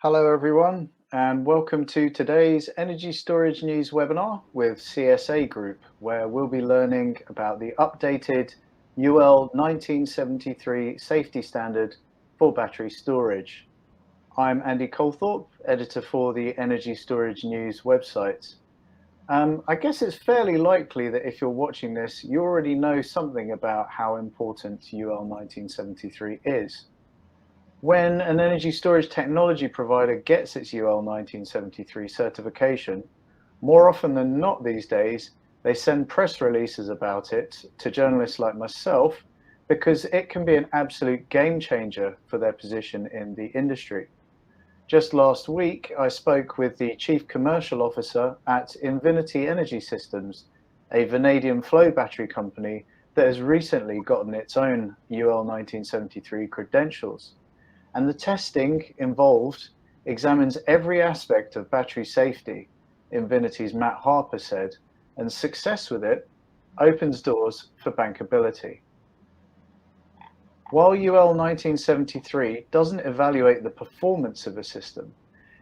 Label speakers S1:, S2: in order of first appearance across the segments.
S1: Hello everyone, and welcome to today's Energy Storage News webinar with Csa Group, where we'll be learning about the updated UL 1973 safety standard for battery storage. I'm Andy Colthorpe, editor for the Energy Storage News website. I guess it's fairly likely that if you're watching this, you already know something about how important UL 1973 is. When an energy storage technology provider gets its UL 1973 certification, more often than not these days, they send press releases about it to journalists like myself because it can be an absolute game changer for their position in the industry. Just last week, I spoke with the Chief Commercial Officer at Invinity Energy Systems, a vanadium flow battery company that has recently gotten its own UL 1973 credentials. And the testing involved examines every aspect of battery safety, Invinity's Matt Harper said, and success with it opens doors for bankability. While UL 1973 doesn't evaluate the performance of a system,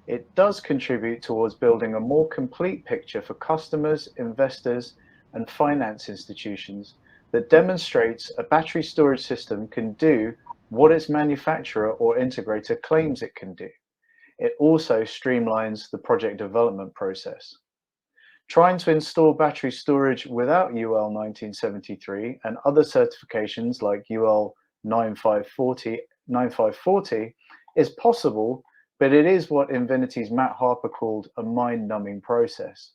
S1: it does contribute towards building a more complete picture for customers, investors, and finance institutions that demonstrates a battery storage system can do what its manufacturer or integrator claims it can do. It also streamlines the project development process. Trying to install battery storage without UL 1973 and other certifications like UL 9540 is possible, but it is what Invinity's Matt Harper called a mind-numbing process.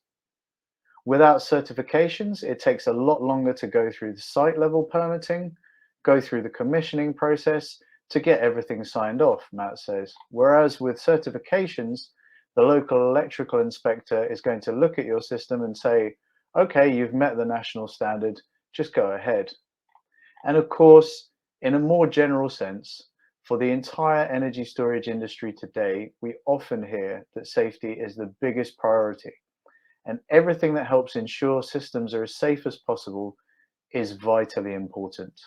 S1: Without certifications, it takes a lot longer to go through the site level permitting, go through the commissioning process to get everything signed off, Matt says. Whereas with certifications, the local electrical inspector is going to look at your system and say, okay, you've met the national standard, just go ahead. And of course, in a more general sense, for the entire energy storage industry today, we often hear that safety is the biggest priority, and everything that helps ensure systems are as safe as possible is vitally important.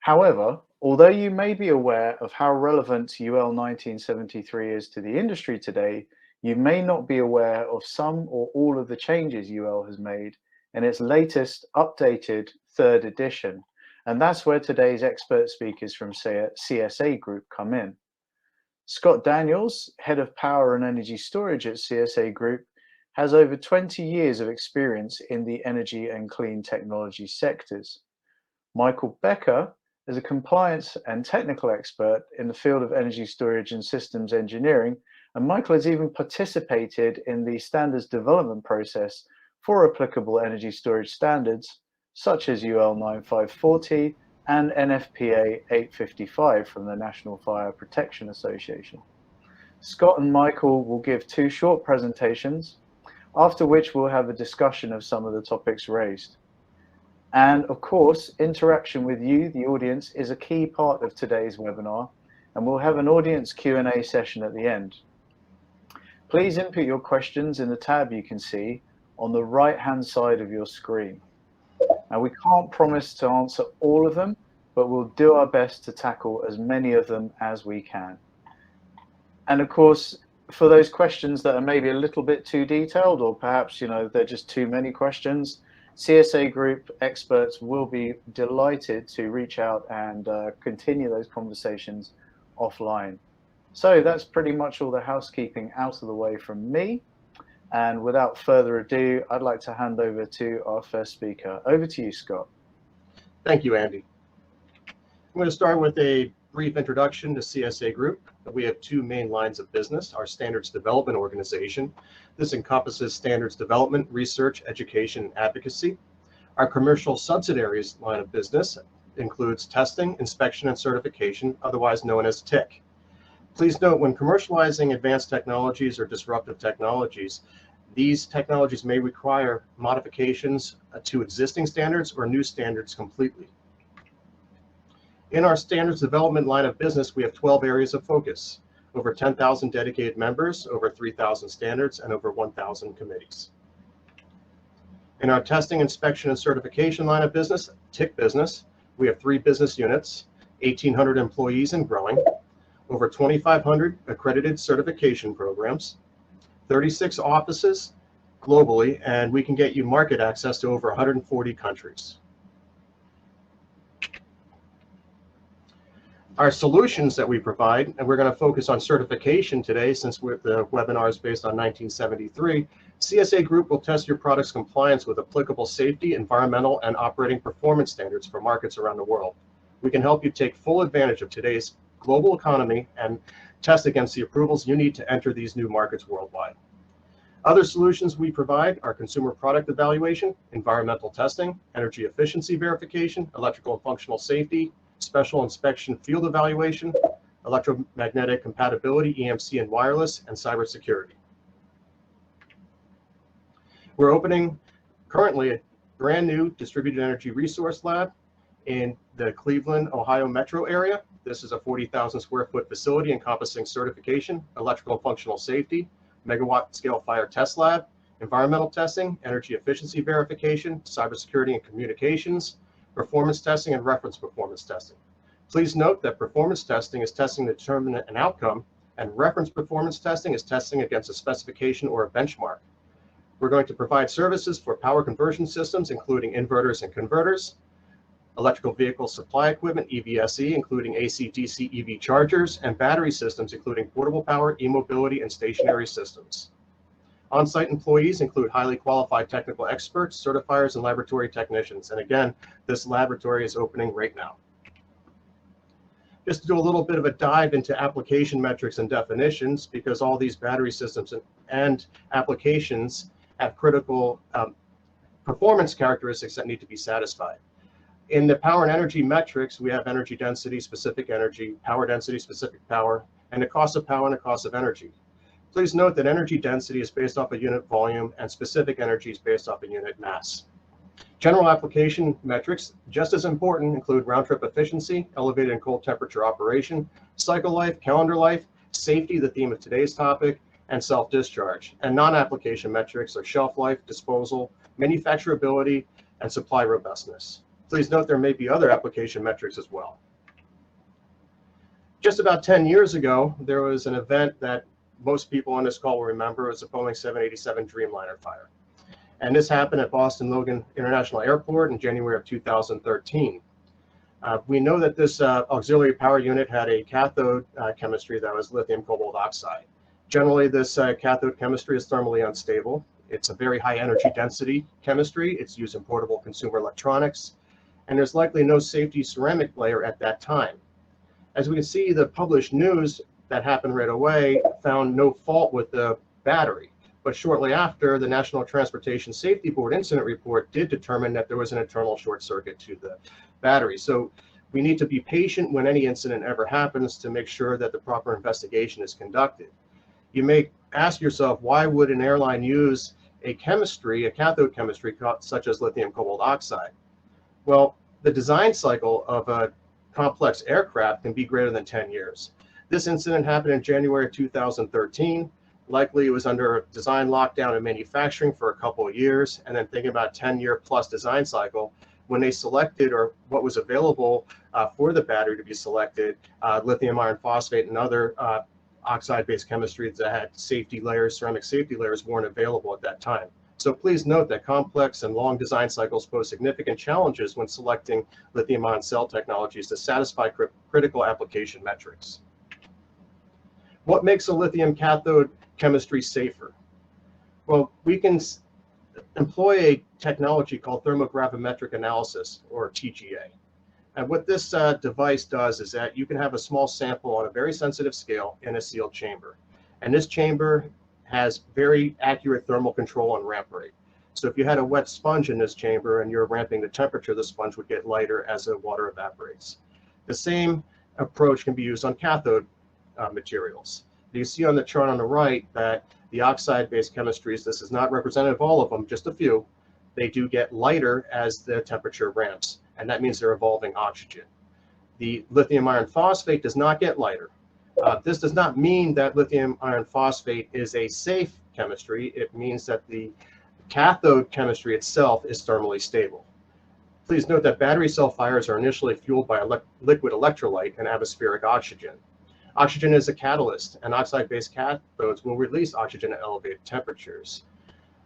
S1: However, although you may be aware of how relevant UL 1973 is to the industry today, you may not be aware of some or all of the changes UL has made in its latest updated third edition. And that's where today's expert speakers from Csa Group come in. Scott Daniels, Head of Power and Energy Storage at Csa Group, has over 20 years of experience in the energy and clean technology sectors. Michael Becker is a compliance and technical expert in the field of energy storage and systems engineering, and Michael has even participated in the standards development process for applicable energy storage standards, such as UL 9540 and NFPA 855 from the National Fire Protection Association. Scott and Michael will give two short presentations, after which we'll have a discussion of some of the topics raised. And of course, interaction with you, the audience, is a key part of today's webinar, and we'll have an audience Q&A session at the end. Please input your questions in the tab you can see on the right-hand side of your screen. Now, we can't promise to answer all of them, but we'll do our best to tackle as many of them as we can. And of course, for those questions that are maybe a little bit too detailed, or perhaps, they're just too many questions, Csa Group experts will be delighted to reach out and continue those conversations offline. So that's pretty much all the housekeeping out of the way from me. And without further ado, I'd like to hand over to our first speaker. Over to you, Scott.
S2: Thank you, Andy. I'm going to start with a brief introduction to Csa Group. We have two main lines of business: our standards development organization. This encompasses standards development, research, education, and advocacy. Our commercial subsidiaries line of business includes testing, inspection, and certification, otherwise known as TIC. Please note, when commercializing advanced technologies or disruptive technologies, these technologies may require modifications to existing standards or new standards completely. In our standards development line of business, we have 12 areas of focus, over 10,000 dedicated members, over 3,000 standards, and over 1,000 committees. In our testing, inspection, and certification line of business, TIC business, we have 3 business units, 1,800 employees and growing. over 2,500 accredited certification programs, 36 offices globally, and we can get you market access to over 140 countries. Our solutions that we provide, and we're going to focus on certification today since the webinar is based on 1973, Csa Group will test your product's compliance with applicable safety, environmental, and operating performance standards for markets around the world. We can help you take full advantage of today's global economy and test against the approvals you need to enter these new markets worldwide. Other solutions we provide are consumer product evaluation, environmental testing, energy efficiency verification, electrical and functional safety, special inspection field evaluation, electromagnetic compatibility, EMC and wireless, and cybersecurity. We're opening currently a brand new distributed energy resource lab in the Cleveland, Ohio metro area. This is a 40,000 square foot facility encompassing certification, electrical and functional safety, megawatt scale fire test lab, environmental testing, energy efficiency verification, cybersecurity and communications, performance testing, and reference performance testing. Please note that performance testing is testing to determine an outcome, and reference performance testing is testing against a specification or a benchmark. We're going to provide services for power conversion systems, including inverters and converters, electrical vehicle supply equipment, EVSE, including AC/DC EV chargers, and battery systems, including portable power, e-mobility, and stationary systems. On-site employees include highly qualified technical experts, certifiers, and laboratory technicians. And again, this laboratory is opening right now. Just to do a little bit of a dive into application metrics and definitions, because all these battery systems and applications have critical performance characteristics that need to be satisfied. In the power and energy metrics, we have energy density, specific energy, power density, specific power, and the cost of power and the cost of energy. Please note that energy density is based off a unit volume and specific energy is based off a unit mass. General application metrics, just as important, include round-trip efficiency, elevated and cold temperature operation, cycle life, calendar life, safety, the theme of today's topic, and self-discharge. And non-application metrics are shelf life, disposal, manufacturability, and supply robustness. Please note there may be other application metrics as well. Just about 10 years ago, there was an event that most people on this call will remember. It was the Boeing 787 Dreamliner fire. And this happened at Boston Logan International Airport in January of 2013. We know that this auxiliary power unit had a cathode chemistry that was lithium cobalt oxide. Generally, this cathode chemistry is thermally unstable. It's a very high energy density chemistry. It's used in portable consumer electronics, and there's likely no safety ceramic layer at that time. As we can see, the published news that happened right away found no fault with the battery. But shortly after, the National Transportation Safety Board incident report did determine that there was an internal short circuit to the battery. So we need to be patient when any incident ever happens to make sure that the proper investigation is conducted. You may ask yourself, why would an airline use a chemistry, a cathode chemistry such as lithium cobalt oxide? Well, the design cycle of a complex aircraft can be greater than 10 years. This incident happened in January of 2013. Likely it was under a design lockdown in manufacturing for a couple of years, and then thinking about 10-year plus design cycle, when they selected, or what was available for the battery to be selected, lithium iron phosphate and other oxide-based chemistries that had safety layers, ceramic safety layers, weren't available at that time. So please note that complex and long design cycles pose significant challenges when selecting lithium-ion cell technologies to satisfy critical application metrics. What makes a lithium cathode chemistry safer? Well, we can employ a technology called Thermographic Analysis, or TGA. And what this device does is that you can have a small sample on a very sensitive scale in a sealed chamber. And this chamber has very accurate thermal control and ramp rate. So if you had a wet sponge in this chamber and you're ramping the temperature, the sponge would get lighter as the water evaporates. The same approach can be used on cathode materials. You see on the chart on the right that the oxide-based chemistries, this is not representative of all of them, just a few, they do get lighter as the temperature ramps, and that means they're evolving oxygen. The lithium iron phosphate does not get lighter. This does not mean that lithium iron phosphate is a safe chemistry. It means that the cathode chemistry itself is thermally stable. Please note that battery cell fires are initially fueled by a liquid electrolyte and atmospheric oxygen. Oxygen is a catalyst, and oxide-based cathodes will release oxygen at elevated temperatures.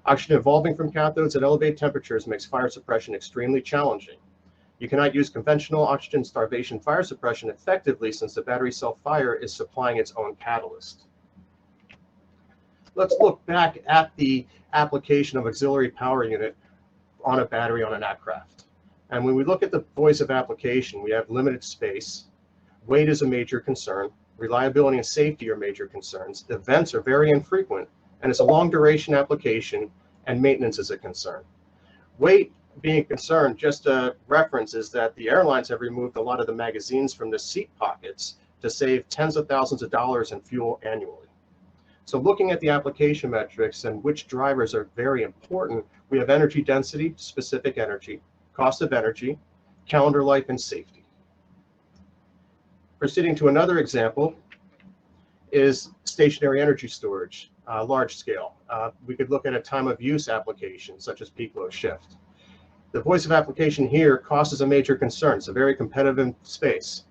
S2: Oxygen evolving from cathodes at elevated temperatures makes fire suppression extremely challenging. You cannot use conventional oxygen starvation fire suppression effectively since the battery cell fire is supplying its own catalyst. Let's look back at the application of auxiliary power unit on a battery on an aircraft. And when we look at the voice of application, we have limited space, weight is a major concern, reliability and safety are major concerns, events are very infrequent, and it's a long duration application, and maintenance is a concern. Weight being a concern, just a reference, is that the airlines have removed a lot of the magazines from the seat pockets to save tens of thousands of dollars in fuel annually. So looking at the application metrics and which drivers are very important, we have energy density, specific energy, cost of energy, calendar life, and safety. Proceeding to another example is stationary energy storage, large scale. We could look at a time of use application, such as peak load shift. The voice of application here, cost is a major concern. It's a very competitive space.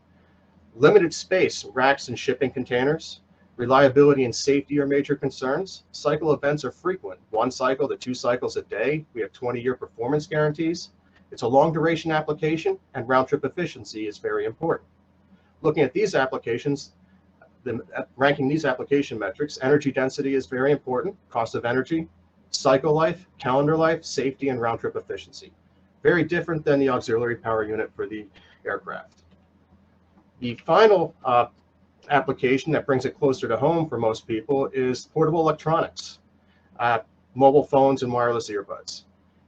S2: Limited space, racks and shipping containers. Reliability and safety are major concerns. Cycle events are frequent, 1 cycle to 2 cycles a day. We have 20-year performance guarantees. It's a long duration application, and round trip efficiency is very important. Looking at these applications, ranking these application metrics, energy density is very important, cost of energy, cycle life, calendar life, safety, and round trip efficiency. Very different than the auxiliary power unit for the aircraft. The final application that brings it closer to home for most people is portable electronics, mobile phones and wireless earbuds.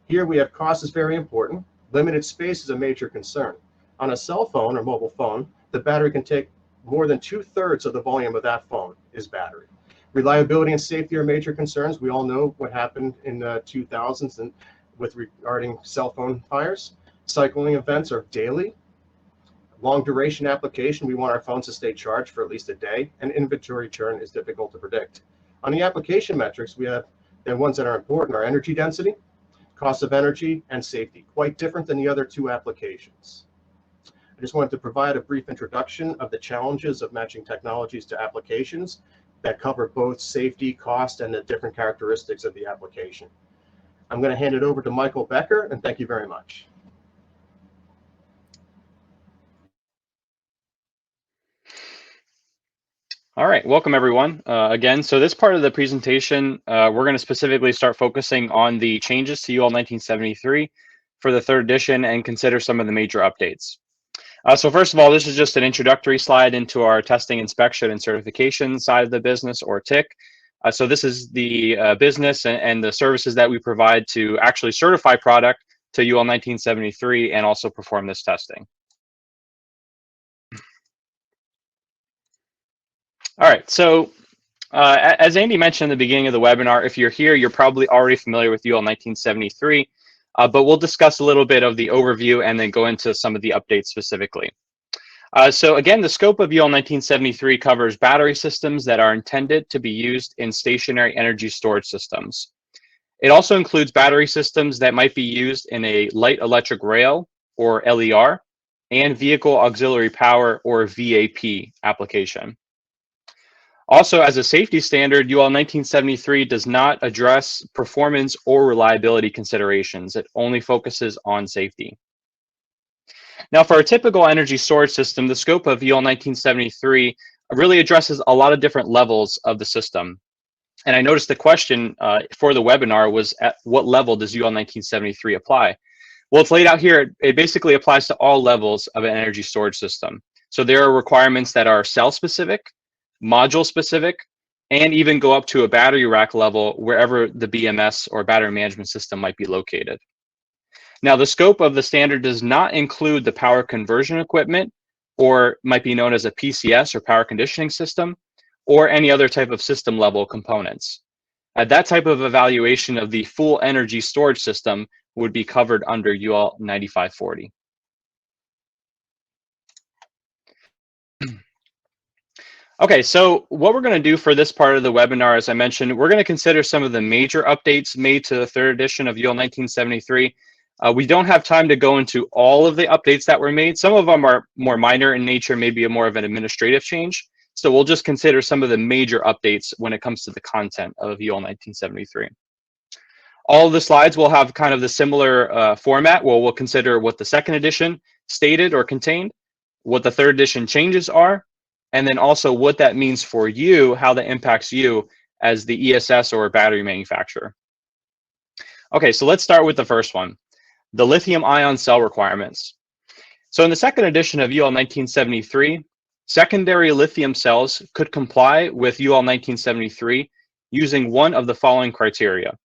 S2: Here we have cost is very important. Limited space is a major concern. On a cell phone or mobile phone, the battery can take more than 2/3 of the volume of that phone is battery. Reliability and safety are major concerns. We all know what happened in the 2000s and regarding cell phone fires. Cycling events are daily. Long duration application, we want our phones to stay charged for at least a day, and inventory churn is difficult to predict. On the application metrics, we have the ones that are important are energy density, cost of energy, and safety, quite different than the other two applications. I just wanted to provide a brief introduction of the challenges of matching technologies to applications that cover both safety, cost, and the different characteristics of the application. I'm going to hand it over to Michael Becker, and thank you very much.
S3: All right, welcome everyone. Again, so this part of the presentation, we're going to specifically start focusing on the changes to UL 1973 for the 3rd edition and consider some of the major updates. So first of all, this is just an introductory slide into our testing, inspection, and certification side of the business, or TIC. So this is the business and the services that we provide to actually certify product to UL 1973 and also perform this testing. All right, so as Andy mentioned in the beginning of the webinar, if you're here, you're probably already familiar with UL 1973, but we'll discuss a little bit of the overview and then go into some of the updates specifically. So again, the scope of UL 1973 covers battery systems that are intended to be used in stationary energy storage systems. It also includes battery systems that might be used in a light electric rail, or LER, and vehicle auxiliary power, or VAP application. Also, as a safety standard, UL 1973 does not address performance or reliability considerations. It only focuses on safety. Now, for a typical energy storage system, the scope of UL 1973 really addresses a lot of different levels of the system. And I noticed the question for the webinar was, at what level does UL 1973 apply? Well, it's laid out here. It basically applies to all levels of an energy storage system. So there are requirements that are cell-specific, module-specific, and even go up to a battery rack level wherever the BMS or battery management system might be located. Now, the scope of the standard does not include the power conversion equipment, or might be known as a PCS or power conditioning system, or any other type of system level components. That type of evaluation of the full energy storage system would be covered under UL 9540. Okay, so what we're going to do for this part of the webinar, as I mentioned, we're going to consider some of the major updates made to the 3rd edition of UL 1973. We don't have time to go into all of the updates that were made. Some of them are more minor in nature, maybe more of an administrative change. So we'll just consider some of the major updates when it comes to the content of UL 1973. All of the slides will have kind of the similar format where we'll consider what the second edition stated or contained, what the third edition changes are, and then also what that means for you, how that impacts you as the ESS or battery manufacturer. Okay, so let's start with the first one, the lithium-ion cell requirements. So in the second edition of UL 1973, secondary lithium cells could comply with UL 1973 using one of the following criteria.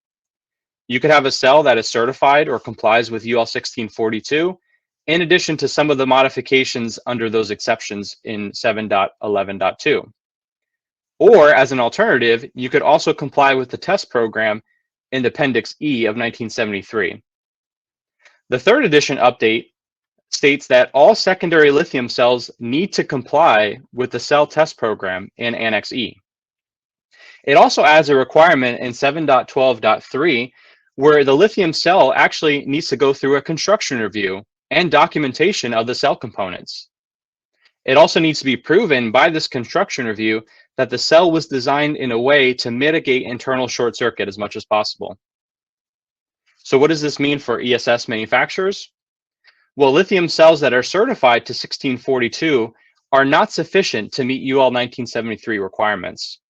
S3: You could have a cell that is certified or complies with UL 1642, in addition to some of the modifications under those exceptions in 7.11.2. Or as an alternative, you could also comply with the test program in Appendix E of 1973. The third edition update states that all secondary lithium cells need to comply with the cell test program in Annex E. It also adds a requirement in 7.12.3 where the lithium cell actually needs to go through a construction review and documentation of the cell components. It also needs to be proven by this construction review that the cell was designed in a way to mitigate internal short circuit as much as possible. So what does this mean for ESS manufacturers? Well, lithium cells that are certified to 1642 are not sufficient to meet UL 1973 requirements.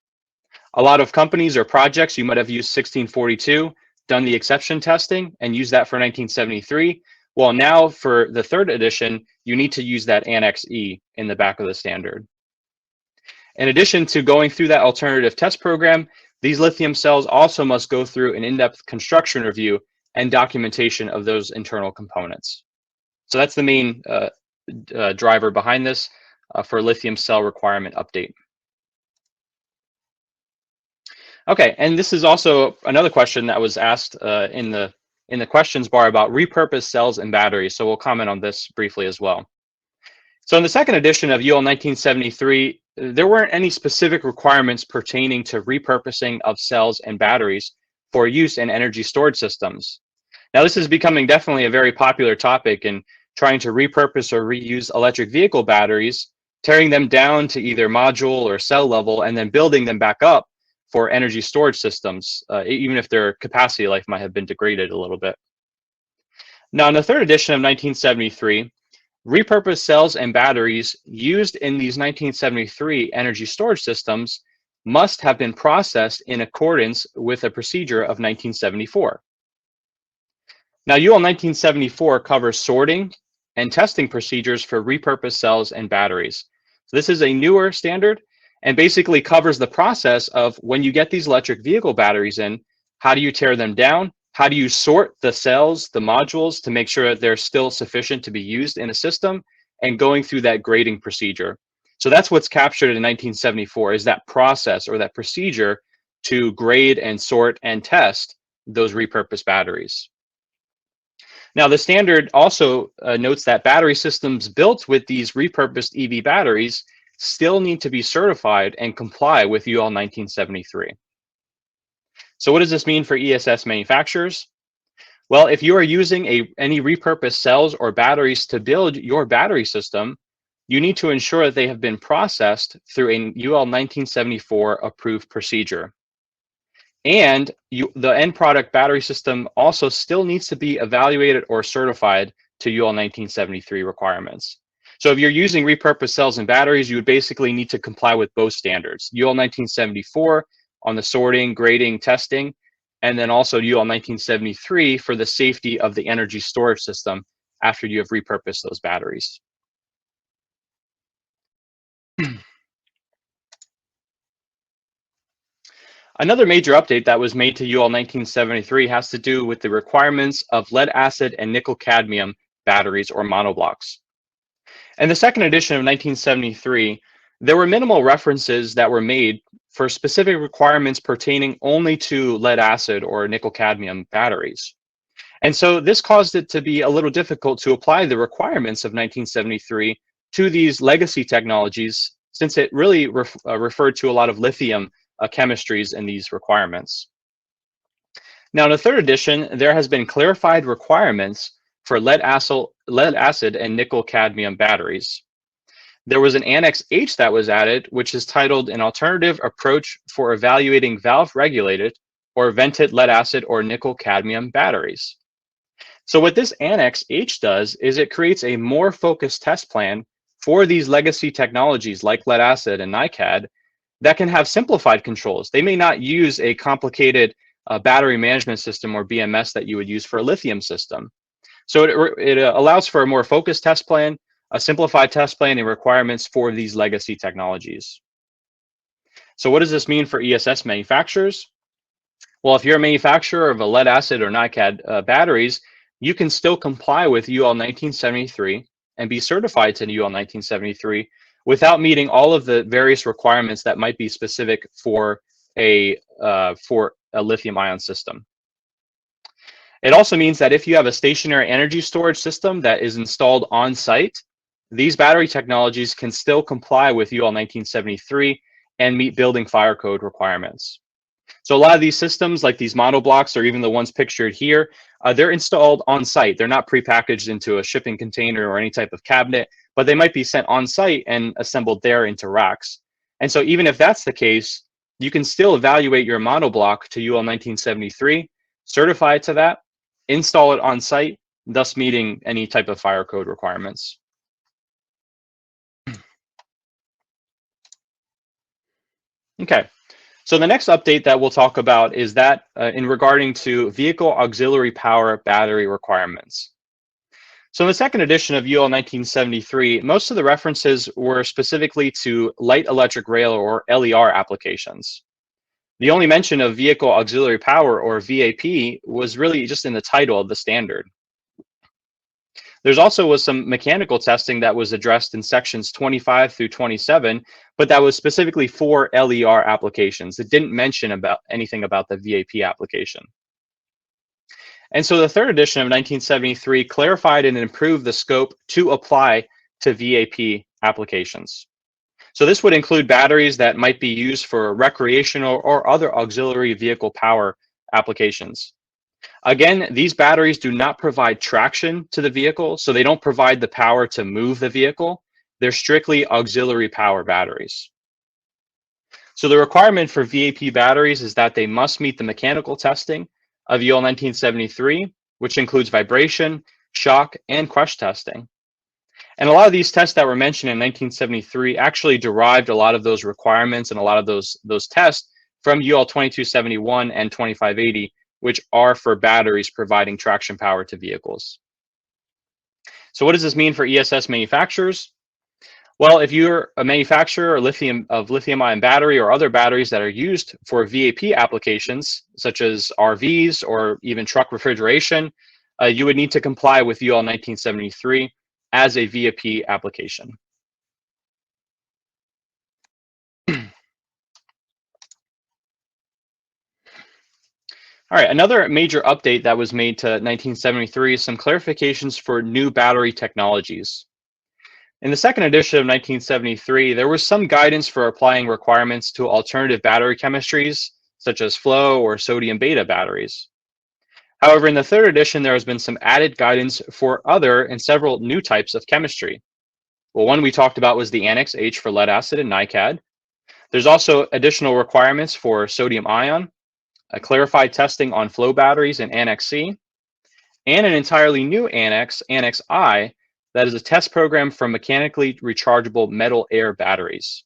S3: A lot of companies or projects, you might have used 1642, done the exception testing and used that for 1973. Well, now for the third edition, you need to use that Annex E in the back of the standard. In addition to going through that alternative test program, these lithium cells also must go through an in-depth construction review and documentation of those internal components. So that's the main driver behind this for lithium cell requirement update. Okay, and this is also another question that was asked in the questions bar about repurposed cells and batteries. So we'll comment on this briefly as well. So in the second edition of UL 1973, there weren't any specific requirements pertaining to repurposing of cells and batteries for use in energy storage systems. Now this is becoming definitely a very popular topic in trying to repurpose or reuse electric vehicle batteries, tearing them down to either module or cell level, and then building them back up for energy storage systems, even if their capacity life might have been degraded a little bit. Now, in the third edition of 1973, repurposed cells and batteries used in these 1973 energy storage systems must have been processed in accordance with a procedure of 1974. Now, UL 1974 covers sorting and testing procedures for repurposed cells and batteries. So this is a newer standard and basically covers the process of when you get these electric vehicle batteries in, how do you tear them down? How do you sort the cells, the modules, to make sure that they're still sufficient to be used in a system, and going through that grading procedure. So that's what's captured in 1974, is that process or that procedure to grade and sort and test those repurposed batteries. Now, the standard also notes that battery systems built with these repurposed EV batteries still need to be certified and comply with UL 1973. So what does this mean for ESS manufacturers? Well, if you are using any repurposed cells or batteries to build your battery system, you need to ensure that they have been processed through a UL 1974 approved procedure. And the end product battery system also still needs to be evaluated or certified to UL 1973 requirements. So if you're using repurposed cells and batteries, you would basically need to comply with both standards, UL 1974 on the sorting, grading, testing, and then also UL 1973 for the safety of the energy storage system after you have repurposed those batteries. Another major update that was made to UL 1973 has to do with the requirements of lead acid and nickel cadmium batteries or monoblocks. In the second edition of 1973, there were minimal references that were made for specific requirements pertaining only to lead acid or nickel cadmium batteries. And so this caused it to be a little difficult to apply the requirements of 1973 to these legacy technologies, since it really referred to a lot of lithium chemistries in these requirements. Now, in the third edition, there has been clarified requirements for lead acid and nickel cadmium batteries. there was an Annex H that was added, which is titled An Alternative Approach for Evaluating Valve-Regulated or Vented Lead-Acid or Nickel-Cadmium Batteries. So what this Annex H does is it creates a more focused test plan for these legacy technologies like lead-acid and NiCad that can have simplified controls. They may not use a complicated battery management system or BMS that you would use for a lithium system. So it allows for a more focused test plan, a simplified test plan, and requirements for these legacy technologies. So what does this mean for ESS manufacturers? Well, if you're a manufacturer of a lead acid or NiCad batteries, you can still comply with UL 1973 and be certified to UL 1973 without meeting all of the various requirements that might be specific for a lithium ion system. It also means that if you have a stationary energy storage system that is installed on site, these battery technologies can still comply with UL 1973 and meet building fire code requirements. So a lot of these systems, like these Monoblocks or even the ones pictured here, they're installed on site. They're not prepackaged into a shipping container or any type of cabinet, but they might be sent on site and assembled there into racks. And so even if that's the case, you can still evaluate your monoblock to UL 1973, certify it to that, install it on site, thus meeting any type of fire code requirements. Okay, so the next update that we'll talk about is that in regarding to vehicle auxiliary power battery requirements. So in the second edition of UL 1973, most of the references were specifically to light electric rail or LER applications. The only mention of vehicle auxiliary power or VAP was really just in the title of the standard. There's also was some mechanical testing that was addressed in sections 25 through 27, but that was specifically for LER applications. It didn't mention anything about the VAP application. And so the third edition of 1973 clarified and improved the scope to apply to VAP applications. So this would include batteries that might be used for recreational or other auxiliary vehicle power applications. Again, these batteries do not provide traction to the vehicle, so they don't provide the power to move the vehicle. They're strictly auxiliary power batteries. So the requirement for VAP batteries is that they must meet the mechanical testing of UL 1973, which includes vibration, shock, and crush testing. And a lot of these tests that were mentioned in 1973 actually derived a lot of those requirements and a lot of those tests from UL 2271 and 2580, which are for batteries providing traction power to vehicles. So what does this mean for ESS manufacturers? Well, if you're a manufacturer of lithium-ion battery or other batteries that are used for VAP applications, such as RVs or even truck refrigeration, you would need to comply with UL 1973 as a VAP application. All right, another major update that was made to 1973 is some clarifications for new battery technologies. In the second edition of 1973, there was some guidance for applying requirements to alternative battery chemistries, such as flow or sodium beta batteries. However, in the third edition, there has been some added guidance for other and several new types of chemistry. Well, one we talked about was the Annex H for lead acid and NiCad. There's also additional requirements for sodium ion, a clarified testing on flow batteries in Annex C, and an entirely new annex, Annex I, that is a test program for mechanically rechargeable metal air batteries.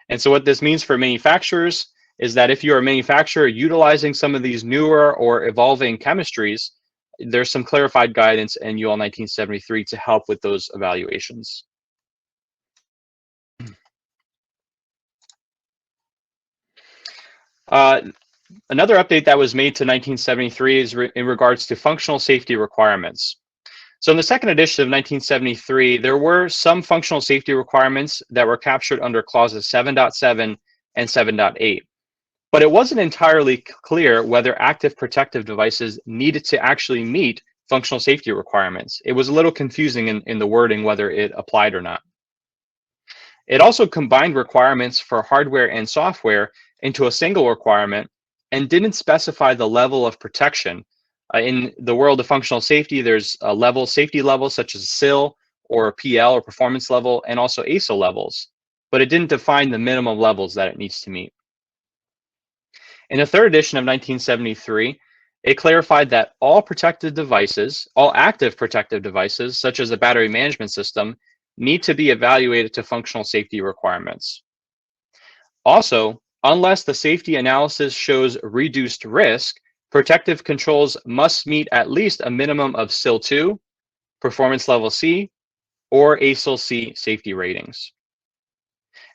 S3: And so what this means for manufacturers is that if you're a manufacturer utilizing some of these newer or evolving chemistries, there's some clarified guidance in UL 1973 to help with those evaluations. Another update that was made to 1973 is in regards to functional safety requirements. So in the second edition of 1973, there were some functional safety requirements that were captured under clauses 7.7 and 7.8. But it wasn't entirely clear whether active protective devices needed to actually meet functional safety requirements. It was a little confusing in the wording whether it applied or not. It also combined requirements for hardware and software into a single requirement and didn't specify the level of protection. In the world of functional safety, there's safety levels such as SIL or PL or performance level, and also ASIL levels, but it didn't define the minimum levels that it needs to meet. In the third edition of 1973, it clarified that all protective devices, all active protective devices, such as a battery management system, need to be evaluated to functional safety requirements. Also, unless the safety analysis shows reduced risk, protective controls must meet at least a minimum of SIL 2, Performance Level C, or ASIL C safety ratings.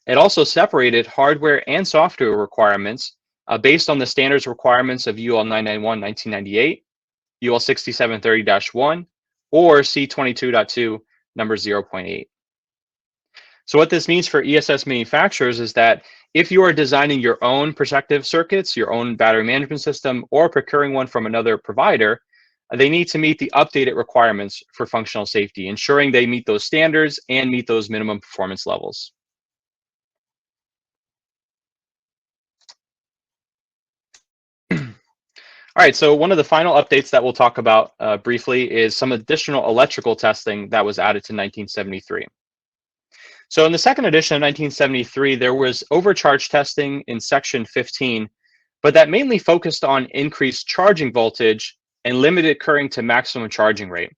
S3: It also separated hardware and software requirements based on the standards requirements of UL 991-1998, UL 6730-1, or C22.2 number 0.8. So what this means for ESS manufacturers is that if you are designing your own protective circuits, your own battery management system, or procuring one from another provider, they need to meet the updated requirements for functional safety, ensuring they meet those standards and meet those minimum performance levels. All right, so one of the final updates that we'll talk about briefly is some additional electrical testing that was added to 1973. So in the second edition of 1973, there was overcharge testing in section 15, but that mainly focused on increased charging voltage and limited current to maximum charging rate.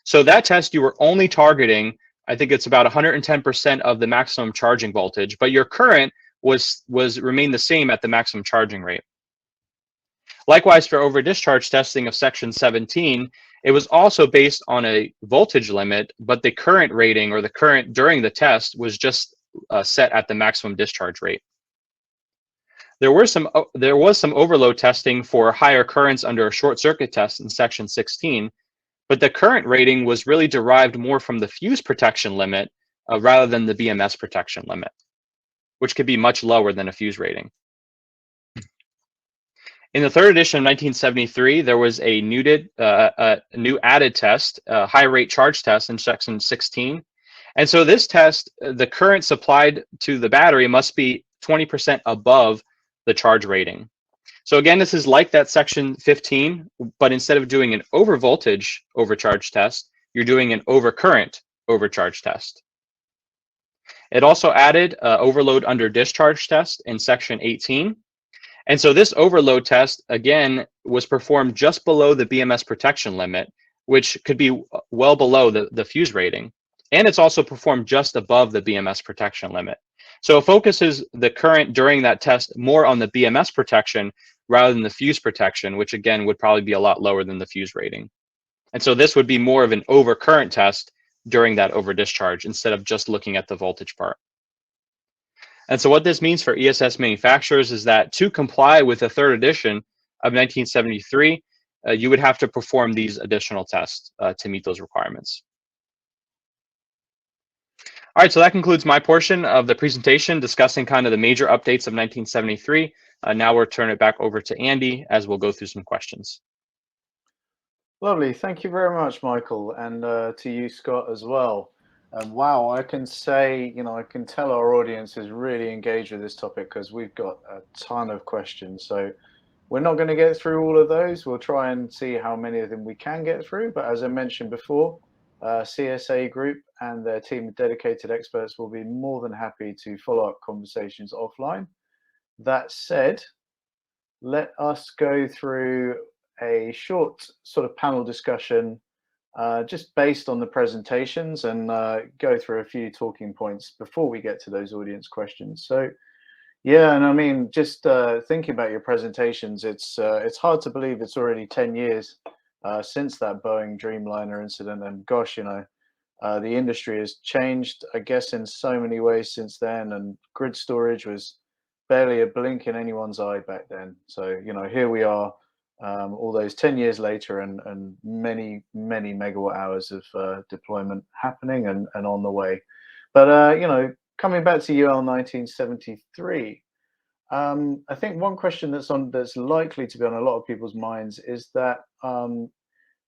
S3: So that test, you were only targeting, I think it's about 110% of the maximum charging voltage, but your current remained the same at the maximum charging rate. Likewise, for over-discharge testing of section 17, it was also based on a voltage limit, but the current rating or the current during the test was just set at the maximum discharge rate. There was some overload testing for higher currents under a short circuit test in section 16, but the current rating was really derived more from the fuse protection limit rather than the BMS protection limit, which could be much lower than a fuse rating. In the third edition of 1973, there was a new added test, high rate charge test in section 16. And so this test, the current supplied to the battery must be 20% above the charge rating. So again, this is like that section 15, but instead of doing an over voltage overcharge test, you're doing an over current overcharge test. It also added overload under discharge test in section 18. And so this overload test, again, was performed just below the BMS protection limit, which could be well below the fuse rating. And it's also performed just above the BMS protection limit. So it focuses the current during that test more on the BMS protection rather than the fuse protection, which again would probably be a lot lower than the fuse rating. And so this would be more of an overcurrent test during that over discharge instead of just looking at the voltage part. And so what this means for ESS manufacturers is that to comply with the third edition of 1973, you would have to perform these additional tests to meet those requirements. All right, so that concludes my portion of the presentation discussing kind of the major updates of 1973. Now we'll turn it back over to Andy as we'll go through some questions.
S1: Lovely. Thank you very much, Michael, and to you, Scott, as well. Wow, I can say, I can tell our audience is really engaged with this topic because we've got a ton of questions. So we're not going to get through all of those. We'll try and see how many of them we can get through. But as I mentioned before, Csa Group and their team of dedicated experts will be more than happy to follow up conversations offline. That said, let us go through a short sort of panel discussion just based on the presentations and go through a few talking points before we get to those audience questions. So yeah, and I mean, just thinking about your presentations, it's hard to believe it's already 10 years since that Boeing Dreamliner incident, and gosh, the industry has changed, I guess, in so many ways since then, and grid storage was barely a blink in anyone's eye back then. So here we are, all those 10 years later, and many megawatt hours of deployment happening and on the way. But coming back to UL 1973, I think one question that's likely to be on a lot of people's minds is that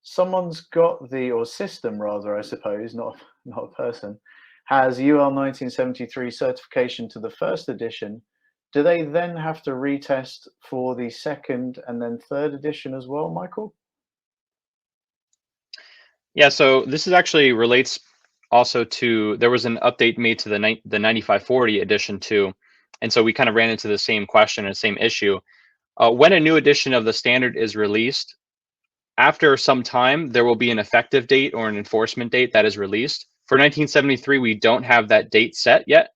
S1: someone's got or system rather, I suppose, not a person, has UL 1973 certification to the first edition. Do they then have to retest for the second and then third edition as well, Michael?
S3: Yeah, so this is actually relates also there was an update made to the 9540 edition too. And so we kind of ran into the same question and same issue. When a new edition of the standard is released, after some time, there will be an effective date or an enforcement date that is released. For 1973, we don't have that date set yet.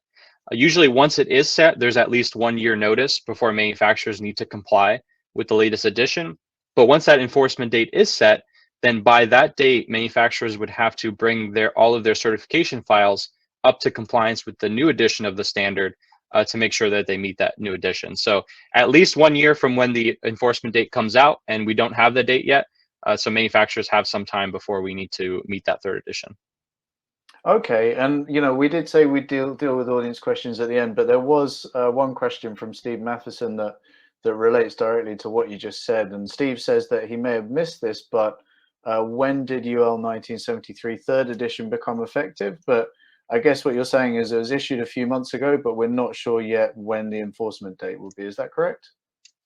S3: Usually once it is set, there's at least 1 year notice before manufacturers need to comply with the latest edition. But once that enforcement date is set, then by that date, manufacturers would have to bring all of their certification files up to compliance with the new edition of the standard to make sure that they meet that new edition. So at least 1 year from when the enforcement date comes out, and we don't have the date yet. So manufacturers have some time before we need to meet that third edition.
S1: Okay, and we did say we'd deal with audience questions at the end, but there was one question from Steve Matheson that relates directly to what you just said. And Steve says that he may have missed this, but when did UL 1973 third edition become effective? But I guess what you're saying is it was issued a few months ago, but we're not sure yet when the enforcement date will be. Is that correct?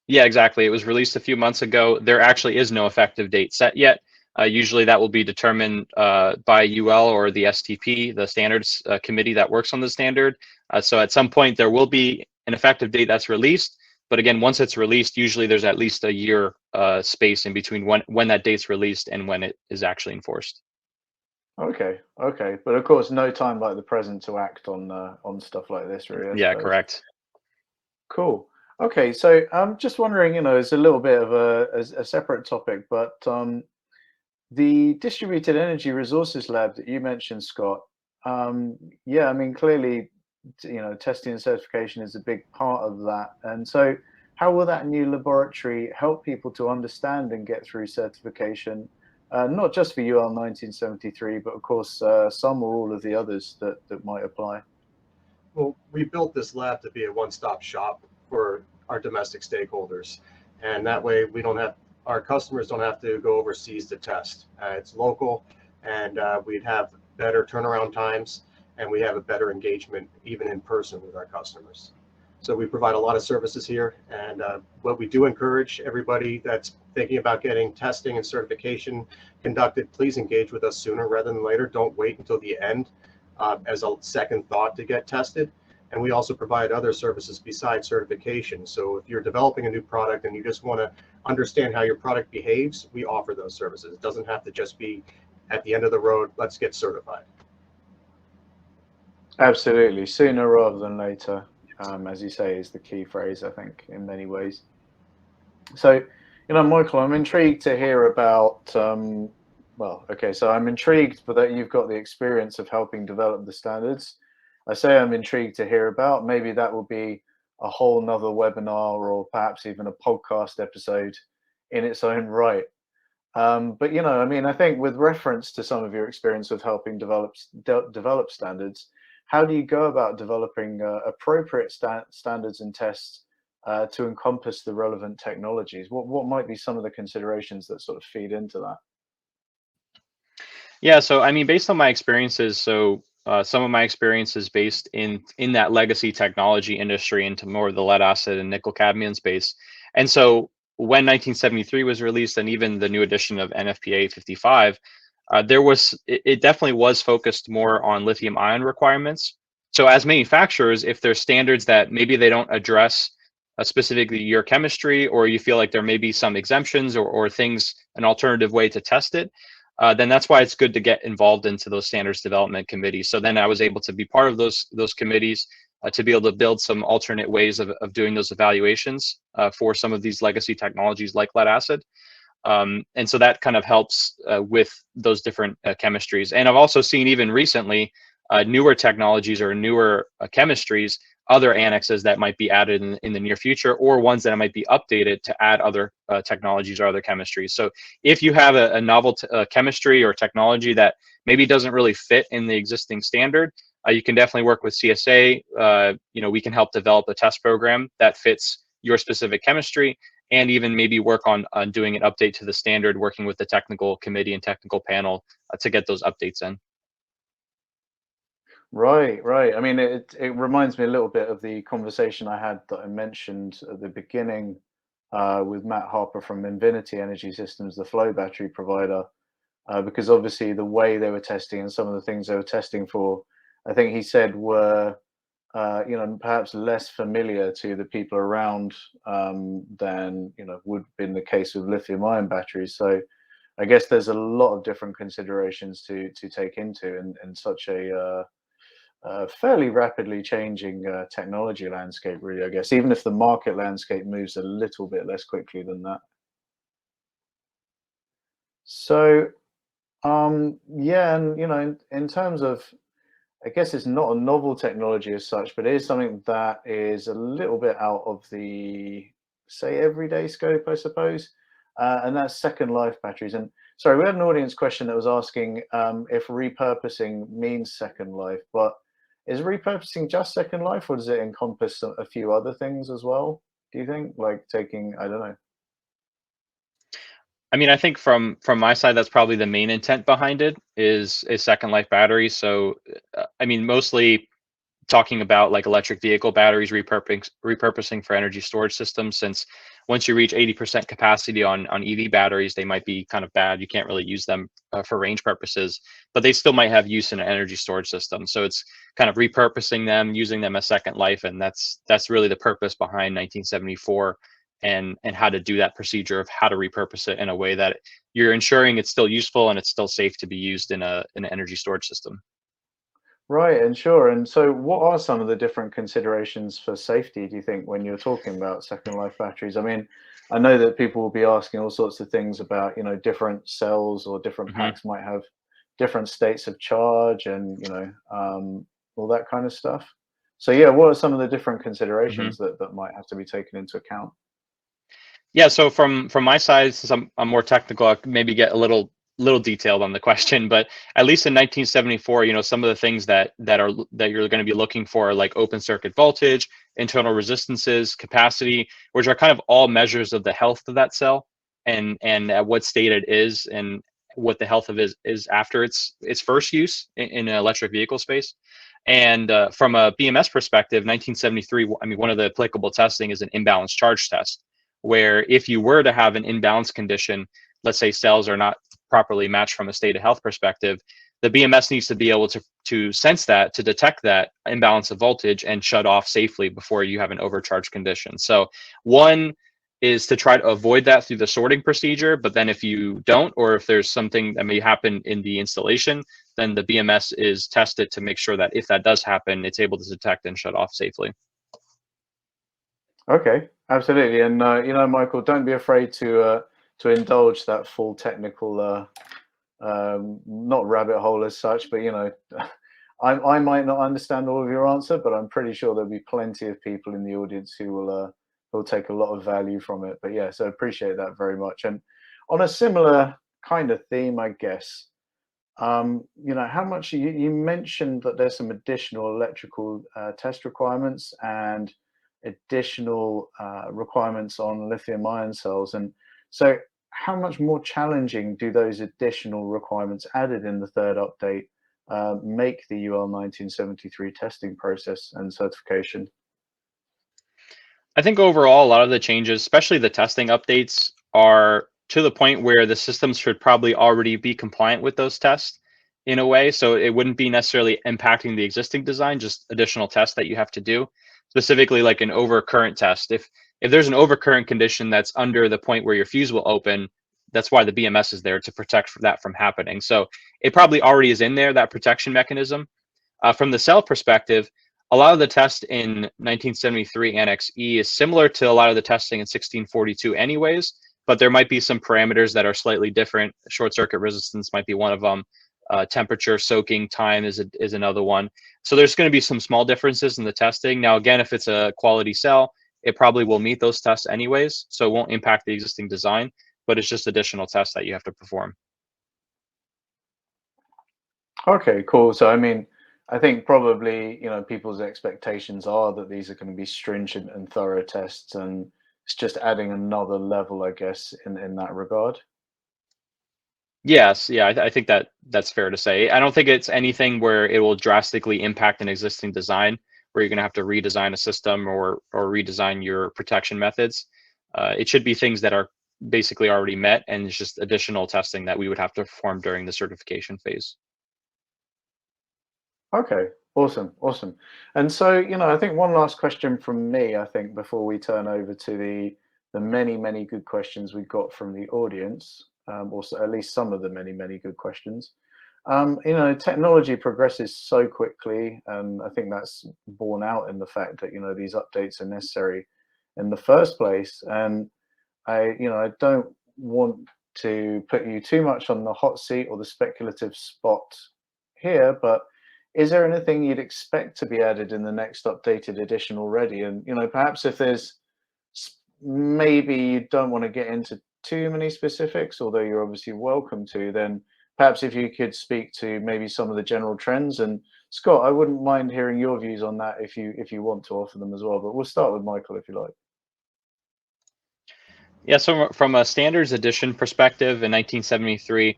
S3: Yeah, exactly. It was released a few months ago. There actually is no effective date set yet. Usually that will be determined by UL or the STP, the standards committee that works on the standard. So at some point there will be an effective date that's released. But again, once it's released, usually there's at least a year space in between when that date's released and when it is actually enforced.
S1: Okay. But of course, no time like the present to act on stuff like this, really.
S3: Yeah, correct.
S1: Cool. Okay, so I'm just wondering, it's a little bit of a separate topic, but the Distributed Energy Resources Lab that you mentioned, Scott, yeah, I mean, clearly, testing and certification is a big part of that. And so how will that new laboratory help people to understand and get through certification, not just for UL 1973, but of course, some or all of the others that might apply?
S2: Well, we built this lab to be a one-stop shop for our domestic stakeholders. And that way our customers don't have to go overseas to test. It's local, and we'd have better turnaround times, and we have a better engagement even in person with our customers. So we provide a lot of services here, and what we do encourage everybody that's thinking about getting testing and certification conducted, please engage with us sooner rather than later. Don't wait until the end as a second thought to get tested. And we also provide other services besides certification. So if you're developing a new product and you just want to understand how your product behaves, we offer those services. It doesn't have to just be at the end of the road, let's get certified.
S1: Absolutely, sooner rather than later, as you say, is the key phrase, I think, in many ways. So, Michael, I'm intrigued to hear about, well, okay, so I'm intrigued that you've got the experience of helping develop the standards. I say I'm intrigued to hear about, maybe that will be a whole nother webinar or perhaps even a podcast episode in its own right. But, I mean, I think with reference to some of your experience of helping develop standards, how do you go about developing appropriate standards and tests to encompass the relevant technologies? What might be some of the considerations that sort of feed into that?
S3: Yeah, so I mean, based on my experiences, some of my experience is based in that legacy technology industry into more of the lead acid and nickel cadmium space. And so when 1973 was released, and even the new edition of NFPA 55, it definitely was focused more on lithium ion requirements. So as manufacturers, if there's standards that maybe they don't address specifically your chemistry, or you feel like there may be some exemptions or things, an alternative way to test it, then that's why it's good to get involved into those standards development committees. So then I was able to be part of those committees to be able to build some alternate ways of doing those evaluations for some of these legacy technologies like lead acid. And so that kind of helps with those different chemistries. And I've also seen even recently newer technologies or newer chemistries, other annexes that might be added in the near future, or ones that might be updated to add other technologies or other chemistries. So if you have a novel chemistry or technology that maybe doesn't really fit in the existing standard, you can definitely work with CSA. We can help develop a test program that fits your specific chemistry, and even maybe work on doing an update to the standard, working with the technical committee and technical panel to get those updates in.
S1: Right. I mean, it reminds me a little bit of the conversation I had that I mentioned at the beginning with Matt Harper from Invinity Energy Systems, the flow battery provider, because obviously the way they were testing and some of the things they were testing for, I think he said were perhaps less familiar to the people around than would have been the case with lithium-ion batteries. So I guess there's a lot of different considerations to take into in such a fairly rapidly changing technology landscape, really, I guess, even if the market landscape moves a little bit less quickly than that. So, yeah, and in terms of, I guess it's not a novel technology as such, but it is something that is a little bit out of the, say, everyday scope, I suppose, and that's second life batteries. And sorry, we had an audience question that was asking if repurposing means second life, but is repurposing just second life, or does it encompass a few other things as well, do you think? Like taking, I don't know.
S3: I mean, I think from my side, that's probably the main intent behind it is second life batteries. So, I mean, mostly talking about like electric vehicle batteries, repurposing for energy storage systems, since once you reach 80% capacity on EV batteries, they might be kind of bad. You can't really use them for range purposes, but they still might have use in an energy storage system. So it's kind of repurposing them, using them as second life, and that's really the purpose behind 1974 and how to do that procedure of how to repurpose it in a way that you're ensuring it's still useful and it's still safe to be used in an energy storage system.
S1: Right, and sure. And so what are some of the different considerations for safety, do you think, when you're talking about second life batteries? I mean, I know that people will be asking all sorts of things about, different cells or different
S3: Mhm.
S1: packs might have different states of charge and, all that kind of stuff. So yeah, what are some of the different
S3: Mhm.
S1: considerations that might have to be taken into account?
S3: Yeah, so from my side, since I'm more technical, I could maybe get a little detailed on the question, but at least in 1974, some of the things that you're going to be looking for, like open circuit voltage, internal resistances, capacity, which are kind of all measures of the health of that cell and at what state it is and what the health of it is after its first use in an electric vehicle space. And from a BMS perspective, 1973, I mean, one of the applicable testing is an imbalance charge test, where if you were to have an imbalance condition, let's say cells are not properly matched from a state of health perspective, the BMS needs to be able to sense that, to detect that imbalance of voltage and shut off safely before you have an overcharge condition. So one is to try to avoid that through the sorting procedure, but then if you don't, or if there's something that may happen in the installation, then the BMS is tested to make sure that if that does happen, it's able to detect and shut off safely.
S1: Okay, absolutely. And Michael, don't be afraid to indulge that full technical not rabbit hole as such, but I might not understand all of your answer, but I'm pretty sure there'll be plenty of people in the audience who will take a lot of value from it. But yeah, so appreciate that very much. And on a similar kind of theme, I guess, how much you mentioned that there's some additional electrical test requirements and additional requirements on lithium ion cells. And so how much more challenging do those additional requirements added in the third update make the UL 1973 testing process and certification?
S3: I think overall, a lot of the changes, especially the testing updates, are to the point where the systems should probably already be compliant with those tests in a way. So it wouldn't be necessarily impacting the existing design, just additional tests that you have to do, specifically like an overcurrent test. If there's an overcurrent condition that's under the point where your fuse will open, that's why the BMS is there to protect that from happening. So it probably already is in there, that protection mechanism. From the cell perspective, a lot of the test in 1973 Annex E is similar to a lot of the testing in 1642 anyways, but there might be some parameters that are slightly different. Short circuit resistance might be one of them. Temperature, soaking time is another one. So there's going to be some small differences in the testing. Now, again, if it's a quality cell, it probably will meet those tests anyways, so it won't impact the existing design, but it's just additional tests that you have to perform.
S1: Okay, cool. So I mean, I think probably, people's expectations are that these are going to be stringent and thorough tests, and it's just adding another level, I guess, in that regard.
S3: Yes, yeah, I think that's fair to say. I don't think it's anything where it will drastically impact an existing design, where you're going to have to redesign a system or redesign your protection methods. It should be things that are basically already met, and it's just additional testing that we would have to perform during the certification phase.
S1: Okay, awesome, awesome. And so, I think one last question from me, I think, before we turn over to the many, many good questions we got from the audience, also at least some of the many, many good questions. Technology progresses so quickly, and I think that's borne out in the fact that, these updates are necessary in the first place. And I don't want to put you too much on the hot seat or the speculative spot here, but is there anything you'd expect to be added in the next updated edition already? And, perhaps if there's maybe you don't want to get into too many specifics, although you're obviously welcome to, then perhaps if you could speak to maybe some of the general trends. And Scott, I wouldn't mind hearing your views on that if you want to offer them as well, but we'll start with Michael if you like.
S3: Yeah, so from a standards edition perspective in 1973,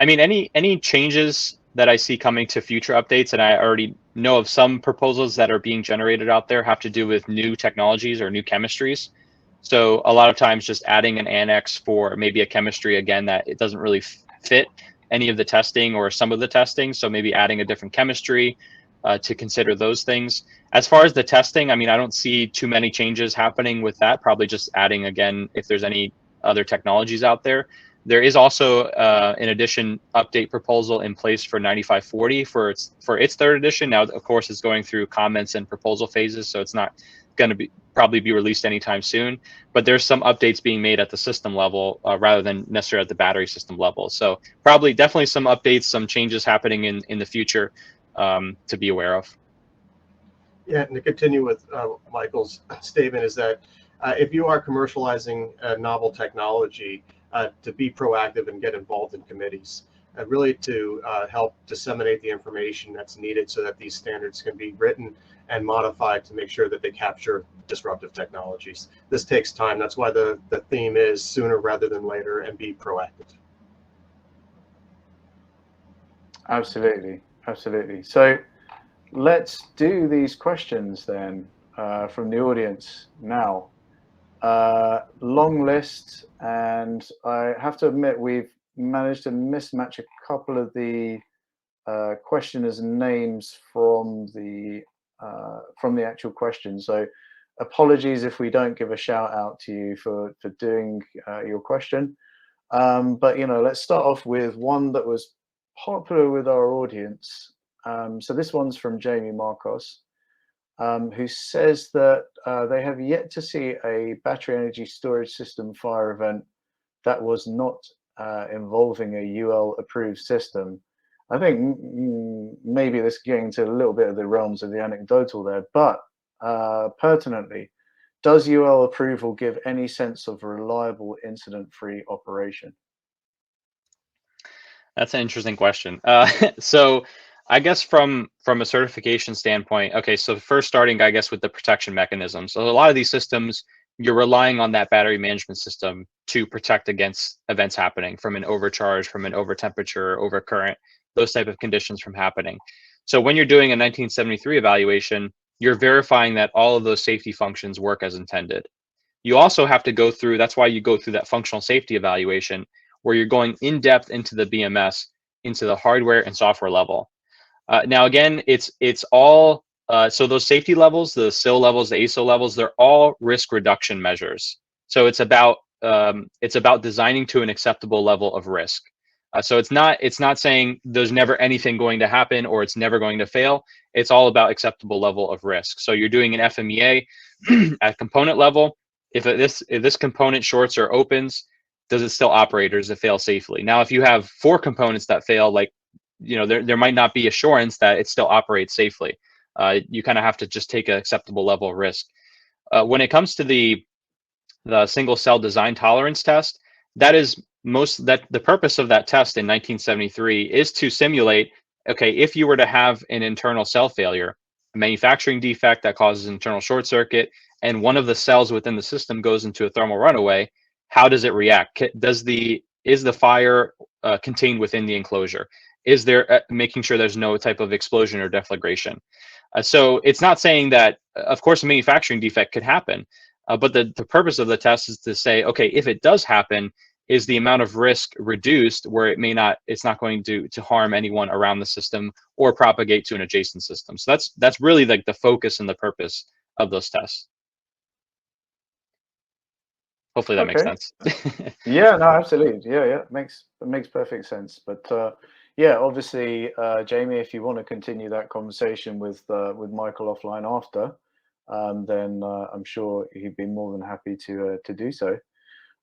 S3: I mean, any changes that I see coming to future updates, and I already know of some proposals that are being generated out there, have to do with new technologies or new chemistries. So a lot of times just adding an annex for maybe a chemistry, again, that it doesn't really fit any of the testing or some of the testing. So maybe adding a different chemistry to consider those things. As far as the testing, I mean, I don't see too many changes happening with that. Probably just adding, again, if there's any other technologies out there. There is also, in addition, update proposal in place for 9540 for its third edition. Now, of course, it's going through comments and proposal phases, so it's not going to probably be released anytime soon. But there's some updates being made at the system level rather than necessarily at the battery system level. So definitely some updates, some changes happening in the future to be aware of.
S2: Yeah, and to continue with Michael's statement is that if you are commercializing a novel technology, to be proactive and get involved in committees, really to help disseminate the information that's needed so that these standards can be written and modified to make sure that they capture disruptive technologies. This takes time. That's why the theme is sooner rather than later and be proactive.
S1: Absolutely, absolutely. So let's do these questions then from the audience now. Long list, and I have to admit we've managed to mismatch a couple of the questioners' names from the actual question. So apologies if we don't give a shout out to you for doing your question. But let's start off with one that was popular with our audience. So this one's from Jamie Marcos, who says that they have yet to see a battery energy storage system fire event that was not involving a UL approved system. I think maybe this is getting to a little bit of the realms of the anecdotal there, but pertinently, does UL approval give any sense of reliable incident-free operation?
S3: That's an interesting question. So I guess from a certification standpoint, okay, so first starting, I guess, with the protection mechanism. So a lot of these systems, you're relying on that battery management system to protect against events happening, from an overcharge, from an overtemperature, overcurrent, those type of conditions from happening. So when you're doing a 1973 evaluation, you're verifying that all of those safety functions work as intended. You also have to go through, that's why you go through that functional safety evaluation, where you're going in depth into the BMS, into the hardware and software level. Now, again, it's all, so those safety levels, the SIL levels, the ASIL levels, they're all risk reduction measures. So it's about designing to an acceptable level of risk. So it's not saying there's never anything going to happen or it's never going to fail. It's all about acceptable level of risk. So you're doing an Fmea at component level. If this component shorts or opens, does it still operate or does it fail safely? Now, if you have 4 components that fail, like, there might not be assurance that it still operates safely. You kind of have to just take an acceptable level of risk. When it comes to the single cell design tolerance test, the purpose of that test in 1973 is to simulate, okay, if you were to have an internal cell failure, a manufacturing defect that causes internal short circuit, and one of the cells within the system goes into a thermal runaway, how does it react? Is the fire contained within the enclosure? Is there making sure there's no type of explosion or deflagration? So it's not saying that, of course, a manufacturing defect could happen, But the purpose of the test is to say, okay, if it does happen, is the amount of risk reduced where it's not going to harm anyone around the system or propagate to an adjacent system. So that's really like the focus and the purpose of those tests. Hopefully that makes sense.
S1: Yeah, no, absolutely. Yeah, it makes perfect sense. But yeah, obviously, Jamie, if you want to continue that conversation with Michael offline after, then I'm sure he'd be more than happy to do so.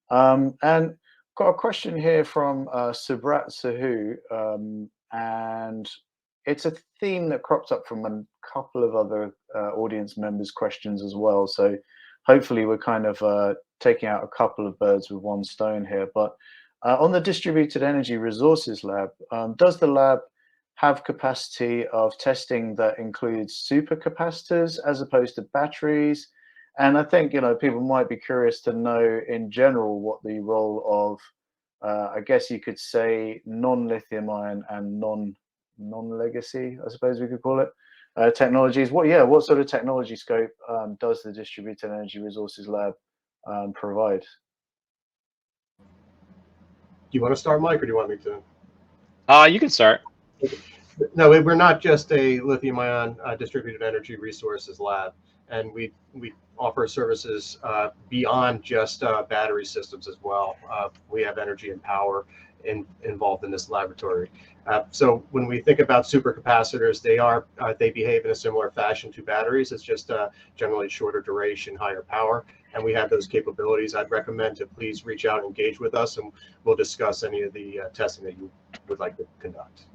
S1: And got a question here from Subrat Sahu, and it's a theme that cropped up from a couple of other audience members' questions as well. So hopefully we're kind of taking out a couple of birds with one stone here. But on the Distributed Energy Resources Lab, does the lab have capacity of testing that includes supercapacitors as opposed to batteries? And I think, people might be curious to know in general what the role of, I guess you could say, non-lithium ion and non-legacy, I suppose we could call it, technologies. What sort of technology scope does the Distributed Energy Resources Lab provide?
S2: Do you want to start, Mike, or do you want me to?
S3: You can start.
S2: No, we're not just a lithium-ion distributed energy resources lab, and we offer services beyond just battery systems as well. We have energy and power involved in this laboratory. So when we think about supercapacitors, they behave in a similar fashion to batteries. It's just generally shorter duration, higher power, and we have those capabilities. I'd recommend to please reach out and engage with us, and we'll discuss any of the testing that you would like to conduct.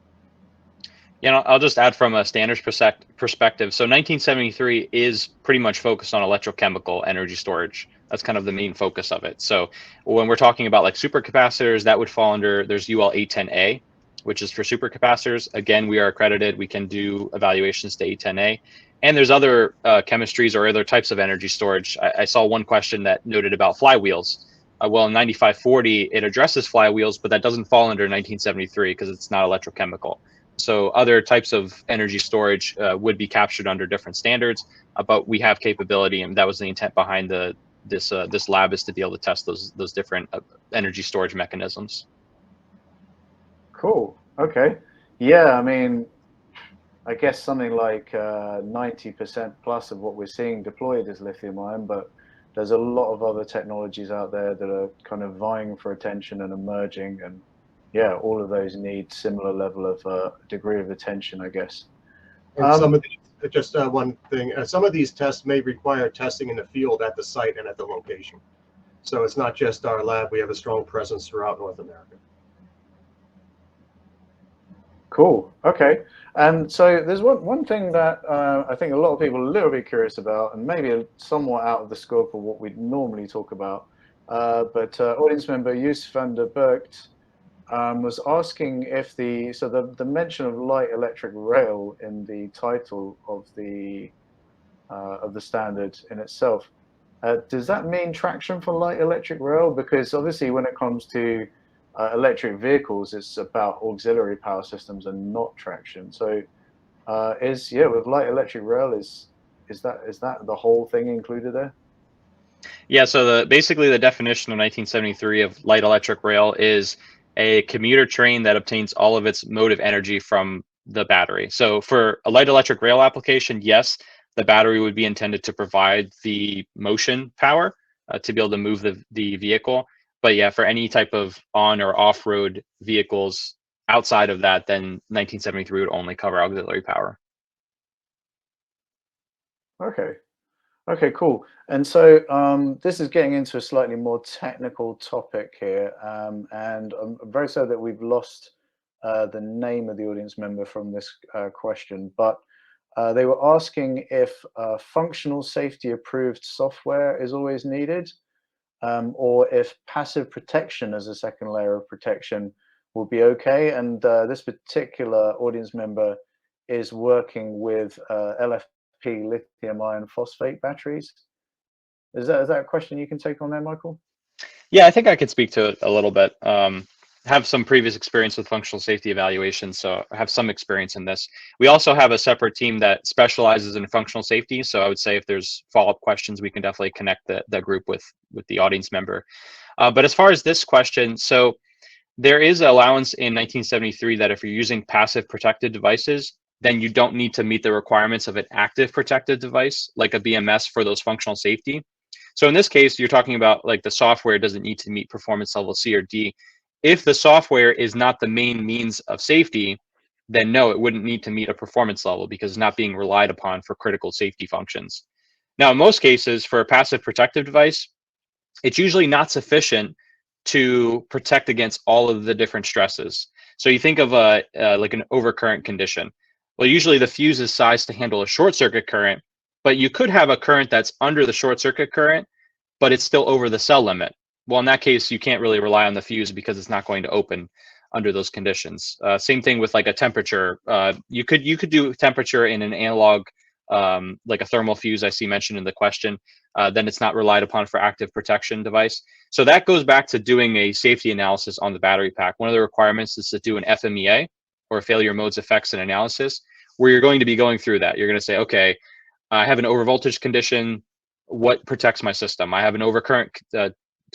S3: I'll just add from a standards perspective. So 1973 is pretty much focused on electrochemical energy storage. That's kind of the main focus of it. So when we're talking about like supercapacitors, that would fall under, there's UL 810A, which is for supercapacitors. Again, we are accredited. We can do evaluations to 810A. And there's other chemistries or other types of energy storage. I saw one question that noted about flywheels. Well, in 9540, it addresses flywheels, but that doesn't fall under 1973 because it's not electrochemical. So other types of energy storage would be captured under different standards, but we have capability, and that was the intent behind this lab, is to be able to test those different energy storage mechanisms.
S1: Cool. Okay. Yeah, I mean, I guess something like 90% plus of what we're seeing deployed is lithium ion, but there's a lot of other technologies out there that are kind of vying for attention and emerging, and yeah, all of those need similar level of degree of attention, I guess.
S2: And some of these, just one thing, some of these tests may require testing in the field at the site and at the location. So it's not just our lab. We have a strong presence throughout North America.
S1: Cool. Okay. And so there's one thing that I think a lot of people are a little bit curious about, and maybe somewhat out of the scope of what we'd normally talk about. But audience member Yusuf van der Burgt was asking if the mention of light electric rail in the title of the standard in itself, does that mean traction for light electric rail? Because obviously when it comes to electric vehicles, it's about auxiliary power systems and not traction. So with light electric rail, is that the whole thing included there?
S3: Yeah, so basically the definition of 1973 of light electric rail is a commuter train that obtains all of its motive energy from the battery. So for a light electric rail application, yes, the battery would be intended to provide the motion power to be able to move the vehicle. But yeah, for any type of on or off-road vehicles outside of that, then 1973 would only cover auxiliary power.
S1: Okay, cool. And so this is getting into a slightly more technical topic here, and I'm very sorry that we've lost the name of the audience member from this question, but they were asking if functional safety approved software is always needed, or if passive protection as a second layer of protection will be okay. And this particular audience member is working with LFP lithium iron phosphate batteries. Is that a question you can take on there, Michael?
S3: Yeah, I think I could speak to it a little bit. have some previous experience with functional safety evaluation, so I have some experience in this. We also have a separate team that specializes in functional safety. So I would say if there's follow-up questions, we can definitely connect the group with the audience member. But as far as this question, so there is allowance in 1973 that if you're using passive protected devices, then you don't need to meet the requirements of an active protected device, like a BMS for those functional safety. So in this case, you're talking about like the software doesn't need to meet performance level C or D. If the software is not the main means of safety, then no, it wouldn't need to meet a performance level because it's not being relied upon for critical safety functions. Now, in most cases, for a passive protective device, it's usually not sufficient to protect against all of the different stresses. So you think of like an overcurrent condition. Well, usually the fuse is sized to handle a short circuit current, but you could have a current that's under the short circuit current, but it's still over the cell limit. Well, in that case, you can't really rely on the fuse because it's not going to open under those conditions. Same thing with like a temperature. You could do temperature in an analog, like a thermal fuse I see mentioned in the question. Then it's not relied upon for active protection device. So that goes back to doing a safety analysis on the battery pack. One of the requirements is to do an Fmea, or failure modes, effects, and analysis, where you're going to be going through that. You're going to say, okay, I have an overvoltage condition. What protects my system? I have an overcurrent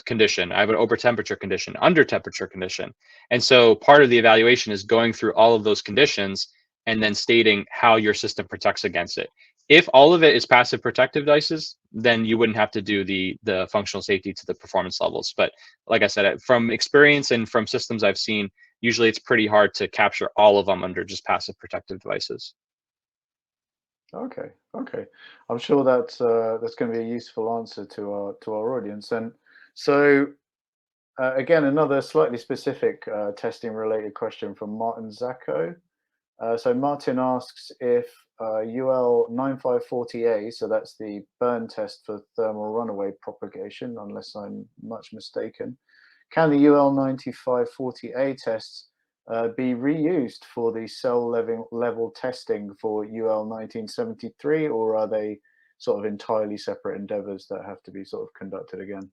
S3: condition. I have an over temperature condition, under temperature condition. And so part of the evaluation is going through all of those conditions and then stating how your system protects against it. If all of it is passive protective devices, then you wouldn't have to do the functional safety to the performance levels. But like I said, from experience and from systems I've seen, usually it's pretty hard to capture all of them under just passive protective devices.
S1: Okay, okay. I'm sure that's going to be a useful answer to our audience. And so again, another slightly specific testing related question from Martin Zacco. So Martin asks if UL 9540A, so that's the burn test for thermal runaway propagation, unless I'm much mistaken, can the UL 9540A tests be reused for the cell level testing for UL 1973, or are they sort of entirely separate endeavors that have to be sort of conducted again?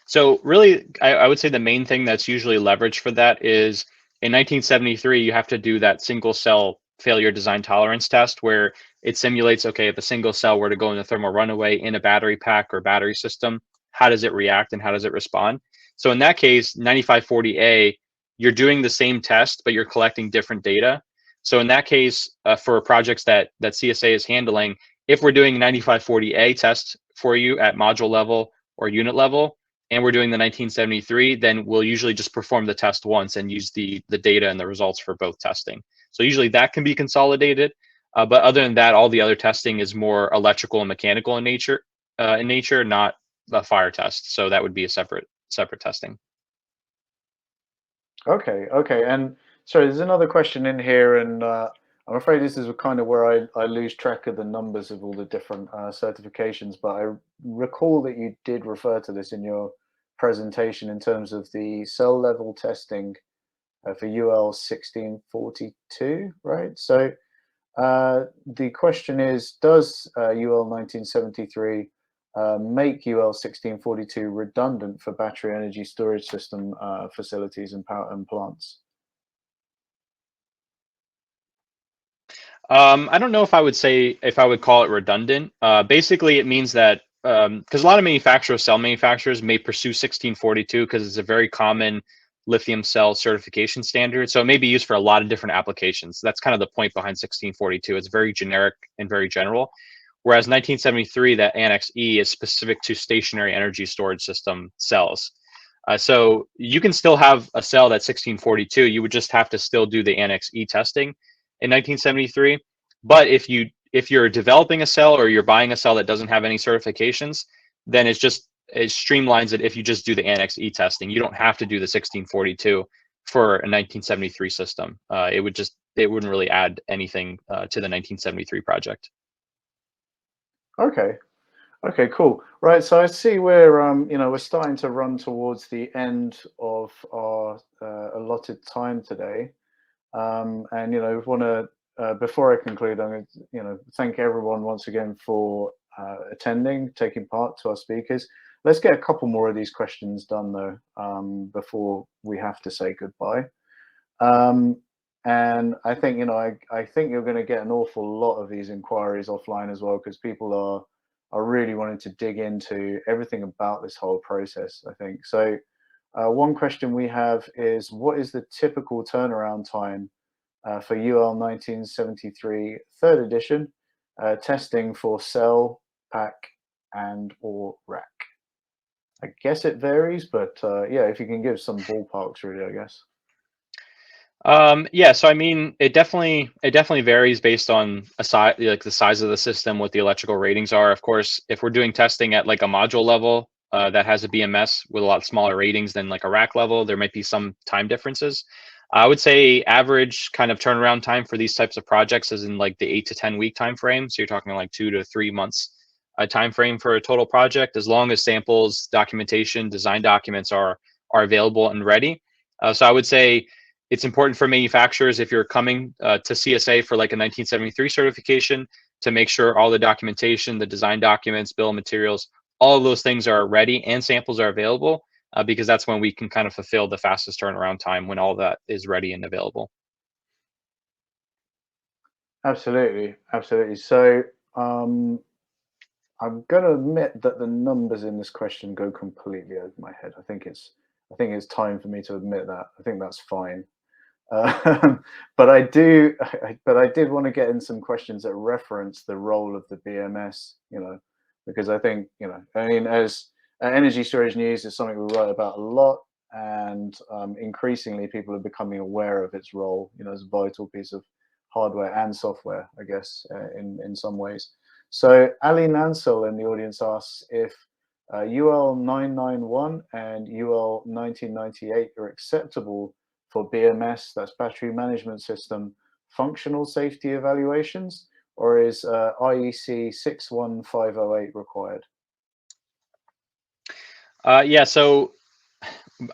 S3: So really, I would say the main thing that's usually leveraged for that is in 1973, you have to do that single cell failure design tolerance test where it simulates, okay, if a single cell were to go in a thermal runaway in a battery pack or battery system, how does it react and how does it respond? So in that case, 9540A, you're doing the same test, but you're collecting different data. So in that case, for projects that CSA is handling, if we're doing 9540A tests for you at module level or unit level, and we're doing the 1973, then we'll usually just perform the test once and use the data and the results for both testing. So usually that can be consolidated, but other than that, all the other testing is more electrical and mechanical in nature, not a fire test. So that would be a separate testing.
S1: Okay, okay. And sorry, there's another question in here, and I'm afraid this is kind of where I lose track of the numbers of all the different certifications, but I recall that you did refer to this in your presentation in terms of the cell level testing for UL 1642, right? So the question is, does UL 1973 make UL 1642 redundant for battery energy storage system facilities and power and plants?
S3: I don't know if I would call it redundant. Basically, it means that because a lot of cell manufacturers may pursue 1642 because it's a very common lithium cell certification standard. So it may be used for a lot of different applications. That's kind of the point behind 1642. It's very generic and very general. Whereas 1973, that Annex E is specific to stationary energy storage system cells. So you can still have a cell that's 1642. You would just have to still do the Annex E testing in 1973. But if you're developing a cell or you're buying a cell that doesn't have any certifications, then it streamlines it if you just do the Annex E testing. You don't have to do the 1642 for a 1973 system. It wouldn't really add anything to the 1973 project.
S1: Okay. Okay, cool. Right, so I see we're starting to run towards the end of our allotted time today, and want to before I conclude, I'm going to thank everyone once again for attending, taking part to our speakers. let's get a couple more of these questions done though, before we have to say goodbye. And I think, you know, I think you're going to get an awful lot of these inquiries offline as well, because people are really wanting to dig into everything about this whole process, I think. So one question we have is, what is the typical turnaround time for UL 1973 third edition testing for cell, pack, and or rack? I guess it varies, but yeah, if you can give some ballparks, really, I guess.
S3: Yeah, so I mean, it definitely varies based on like the size of the system, what the electrical ratings are. Of course, if we're doing testing at like a module level that has a BMS with a lot smaller ratings than like a rack level, there might be some time differences. I would say average kind of turnaround time for these types of projects is in like the 8 to 10 week time frame. So you're talking like 2 to 3 months time frame for a total project, as long as samples, documentation, design documents are available and ready. So I would say it's important for manufacturers, if you're coming to CSA for like a 1973 certification, to make sure all the documentation, the design documents, bill of materials, all of those things are ready and samples are available, because that's when we can kind of fulfill the fastest turnaround time, when all that is ready and available.
S1: Absolutely, absolutely. So I'm going to admit that the numbers in this question go completely over my head. I think it's time for me to admit that. I think that's fine. But I did want to get in some questions that reference the role of the BMS, you know, because I think, you know, I mean, as energy storage news is something we write about a lot, and increasingly people are becoming aware of its role, you know, as a vital piece of hardware and software, I guess, in some ways. So Ali Nansel in the audience asks if UL 991 and UL 1998 are acceptable for BMS, that's battery management system, functional safety evaluations, or is IEC 61508 required?
S3: Yeah, so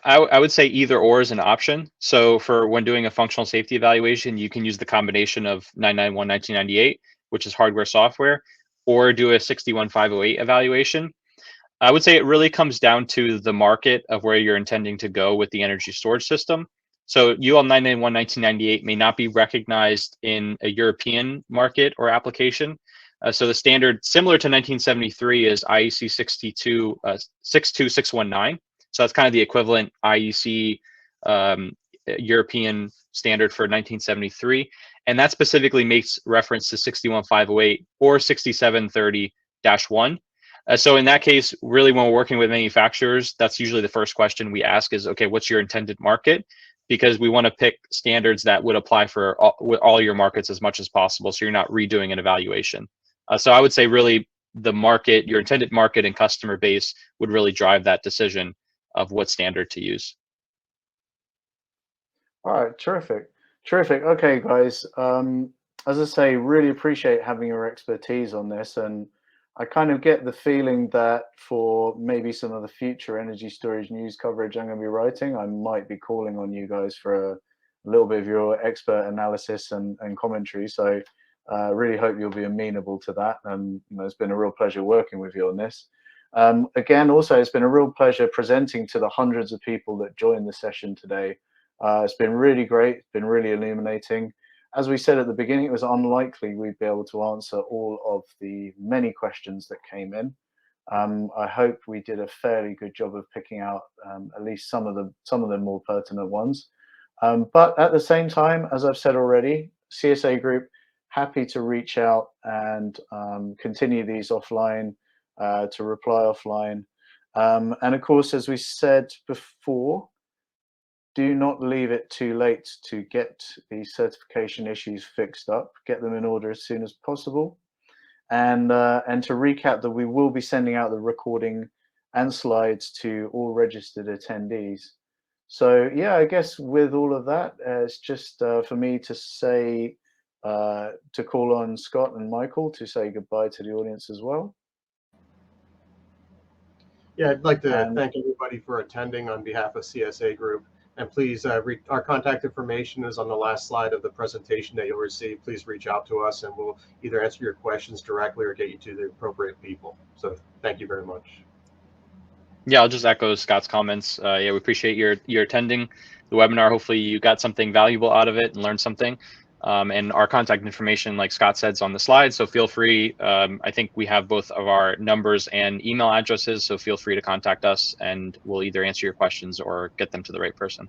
S3: I would say either or is an option. So for when doing a functional safety evaluation, you can use the combination of 991, 1998, which is hardware software, or do a 61508 evaluation. I would say it really comes down to the market of where you're intending to go with the energy storage system. So UL 991 1998 may not be recognized in a European market or application. So the standard similar to 1973 is IEC 62619. So that's kind of the equivalent IEC European standard for 1973. And that specifically makes reference to 61508 or 6730-1. So in that case, really, when we're working with manufacturers, that's usually the first question we ask is, okay, what's your intended market? Because we want to pick standards that would apply for all your markets as much as possible, so you're not redoing an evaluation. So I would say really the market, your intended market and customer base would really drive that decision of what standard to use.
S1: All right, terrific. Terrific. Okay, guys. As I say, really appreciate having your expertise on this. And I kind of get the feeling that for maybe some of the future energy storage news coverage I'm going to be writing, I might be calling on you guys for a little bit of your expert analysis and commentary. So really hope you'll be amenable to that. And you know, it's been a real pleasure working with you on this. Again, also, it's been a real pleasure presenting to the hundreds of people that joined the session today. It's been really great. It's been really illuminating. As we said at the beginning, it was unlikely we'd be able to answer all of the many questions that came in. I hope we did a fairly good job of picking out at least some of the more pertinent ones. But at the same time, as I've said already, CSA Group happy to reach out and continue these offline, to reply offline. And of course, as we said before, do not leave it too late to get these certification issues fixed up. Get them in order as soon as possible. And to recap, that we will be sending out the recording and slides to all registered attendees. So yeah, I guess with all of that, it's just for me to say, to call on Scott and Michael to say goodbye to the audience as well.
S2: Yeah, I'd like to thank everybody for attending on behalf of CSA Group. And please, our contact information is on the last slide of the presentation that you'll receive. Please reach out to us and we'll either answer your questions directly or get you to the appropriate people. So thank you very much.
S3: Yeah, I'll just echo Scott's comments. Yeah, we appreciate your attending the webinar. Hopefully you got something valuable out of it and learned something. And our contact information, like Scott said, is on the slide. So feel free. I think we have both of our numbers and email addresses. So feel free to contact us and we'll either answer your questions or get them to the right person.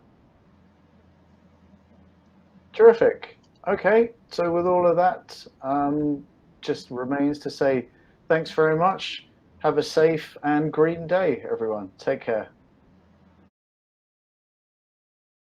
S1: Terrific. Okay, so with all of that, just remains to say thanks very much. Have a safe and green day, everyone. Take care.